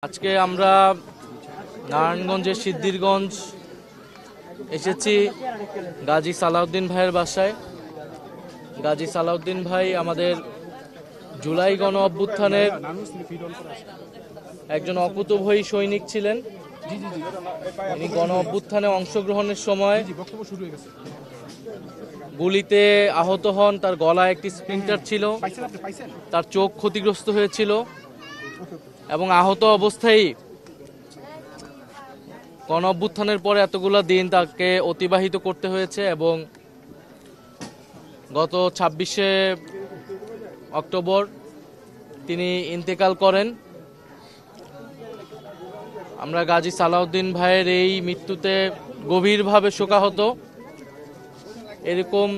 আজকে আমরা নারায়ণগঞ্জের সিদ্ধিরগঞ্জ এসেছি গাজী সালাউদ্দিন ভাইয়ের বাসায়। গাজী সালাউদ্দিন ভাই আমাদের জুলাই গণ অভ্যুত্থানের একজন অকুতোভয়ী সৈনিক ছিলেন। তিনি গণ অভ্যুত্থানে অংশগ্রহণের সময় গুলিতে আহত হন, তার গলায় একটি স্প্লিন্টার ছিল, তার চোখ ক্ষতিগ্রস্ত হয়েছিল এবং আহত অবস্থায় গণ অভ্যুত্থানের পরে এতগুলো দিন তাকে অতিবাহিত করতে হয়েছে এবং গত 26শে অক্টোবর তিনি ইন্তেকাল করেন। আমরা গাজী সালাউদ্দিন ভাইয়ের এই মৃত্যুতে গভীরভাবে শোকাহত। এরকম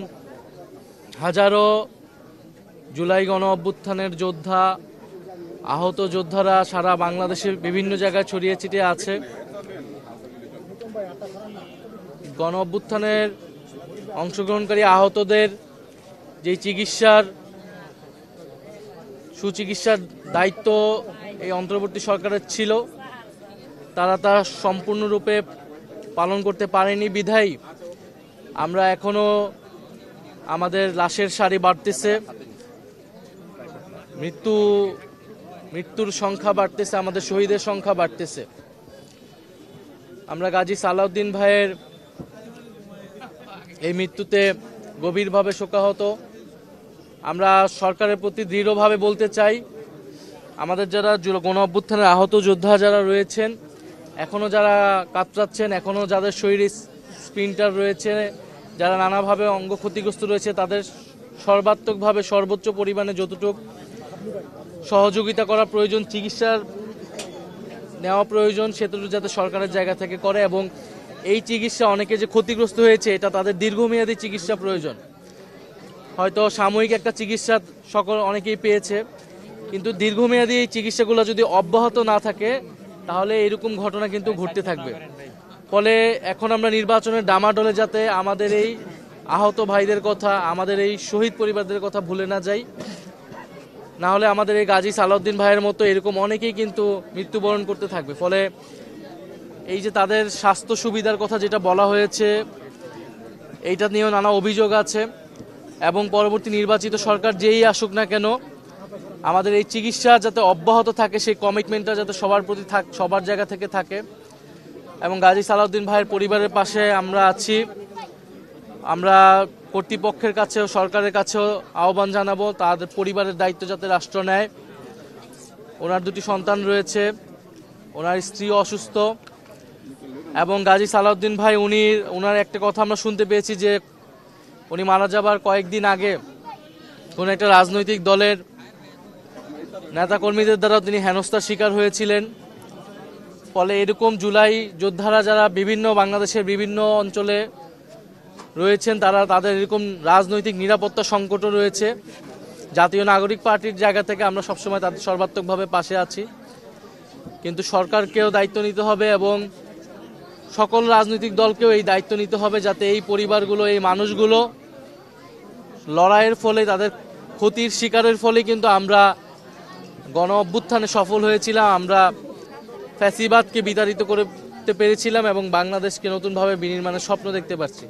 হাজারো জুলাই গণ অভ্যুত্থানের যোদ্ধা, আহত যোদ্ধারা সারা বাংলাদেশের বিভিন্ন জায়গায় ছড়িয়ে ছিটিয়ে আছে। গণ অভ্যুত্থানের অংশগ্রহণকারী আহতদের যে সুচিকিৎসার দায়িত্ব এই অন্তর্বর্তী সরকারের ছিল, তারা তা সম্পূর্ণরূপে পালন করতে পারেনি বিধায় আমরা এখনো আমাদের লাশের সারি বাড়তেছে, মৃত্যুর সংখ্যা বাড়তেছে, আমাদের শহীদের সংখ্যা বাড়তেছে। আমরা গাজী সালাউদ্দিন ভাইয়ের এই মৃত্যুতে গভীরভাবে শোকাহত। আমরা সরকারের প্রতি দৃঢ়ভাবে বলতে চাই, আমাদের যারা গণ অভ্যুত্থানের আহত যোদ্ধা যারা রয়েছেন, এখনও যারা কাতরাচ্ছেন, এখনও যাদের শরীরে স্প্লিন্টার রয়েছে, যারা নানাভাবে অঙ্গ ক্ষতিগ্রস্ত রয়েছে, তাদের সর্বাত্মকভাবে সর্বোচ্চ পরিমাণে যতটুকু সহযোগিতা করা প্রয়োজন, চিকিৎসার নেওয়া প্রয়োজন, সেটুকু যাতে সরকারের জায়গা থেকে করে এবং এই চিকিৎসা অনেকে যে ক্ষতিগ্রস্ত হয়েছে এটা তাদের দীর্ঘমেয়াদী চিকিৎসা প্রয়োজন। হয়তো সাময়িক একটা চিকিৎসা অনেকেই পেয়েছে, কিন্তু দীর্ঘমেয়াদী এই চিকিৎসাগুলো যদি অব্যাহত না থাকে তাহলে এরকম ঘটনা কিন্তু ঘটতে থাকবে। ফলে এখন আমরা নির্বাচনের ডামাডোলে যাতে আমাদের এই আহত ভাইদের কথা, আমাদের এই শহীদ পরিবারদের কথা ভুলে না যাই, না হলে আমাদের এই গাজী সালাউদ্দিন ভাইয়ের মতো এরকম অনেকেই কিন্তু মৃত্যুবরণ করতে থাকবে। ফলে এই যে তাদের স্বাস্থ্য সুবিধার কথা যেটা বলা হয়েছে, এইটা নিয়েও নানা অভিযোগ আছে এবং পরবর্তী নির্বাচিত সরকার যেই আসুক না কেন আমাদের এই চিকিৎসা যাতে অব্যাহত থাকে, সেই কমিটমেন্টটা যাতে সবার প্রতি সবার জায়গা থেকে থাকে। এবং গাজী সালাউদ্দিন ভাইয়ের পরিবারের পাশে আমরা আছি। আমরা কর্তৃপক্ষের কাছেও সরকারের কাছেও আহ্বান জানাবো তাদের পরিবারের দায়িত্ব যাতে রাষ্ট্র নেয়। ওনার দুটি সন্তান রয়েছে, ওনার স্ত্রী অসুস্থ এবং গাজী সালাউদ্দিন ভাই ওনার একটা কথা আমরা শুনতে পেয়েছি যে উনি মারা যাবার কয়েকদিন আগে কোনো একটা রাজনৈতিক দলের নেতাকর্মীদের দ্বারা তিনি হেনস্থার শিকার হয়েছিলেন। ফলে এরকম জুলাই যোদ্ধারা যারা বাংলাদেশের বিভিন্ন অঞ্চলে রয়েছেন, তাদের এরকম রাজনৈতিক নিরাপত্তা সংকটও রয়েছে। জাতীয় নাগরিক পার্টির জায়গা থেকে আমরা সবসময় তাদের সর্বাত্মকভাবে পাশে আছি, কিন্তু সরকারকেও দায়িত্ব নিতে হবে এবং সকল রাজনৈতিক দলকেও এই দায়িত্ব নিতে হবে যাতে এই পরিবারগুলো, এই মানুষগুলো লড়াইয়ের ফলে, তাদের ক্ষতির শিকারের ফলে কিন্তু আমরা গণ অভ্যুত্থানে সফল হয়েছিলাম, আমরা ফ্যাসিবাদকে বিতাড়িত করতে পেরেছিলাম এবং বাংলাদেশকে নতুনভাবে বিনির্মাণের স্বপ্ন দেখতে পাচ্ছি।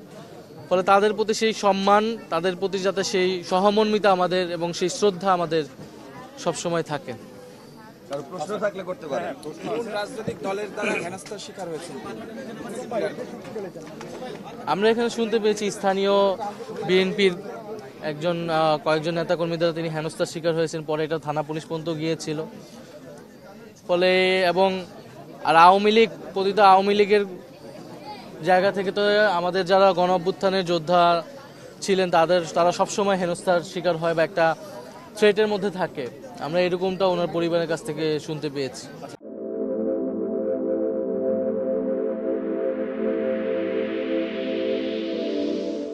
ফলে তাদের প্রতি সেই সম্মান, তাদের প্রতি যাতে সেই সহমর্মিতা আমাদের এবং সেই শ্রদ্ধা আমাদের সবসময় থাকে। প্রশ্ন থাকলে করতে পারে। কোন রাজনৈতিক দলের দ্বারা হেনস্থার শিকার হয়েছে? আমরা এখানে শুনতে পেয়েছি স্থানীয় বিএনপির কয়েকজন নেতাকর্মী দ্বারা তিনি হেনস্থার শিকার হয়েছেন। পরে এটা থানা পুলিশ পর্যন্ত গিয়েছিল। ফলে এবং প্রতিটা আওয়ামী লীগের জায়গা থেকে তো আমাদের যারা গণ অভ্যুত্থানের যোদ্ধা ছিলেন তারা সবসময় হেনস্থার শিকার হয় বা একটা থ্রেটের মধ্যে থাকে। আমরা এরকমটা ওনার পরিবারের কাছ থেকে শুনতে পেয়েছি।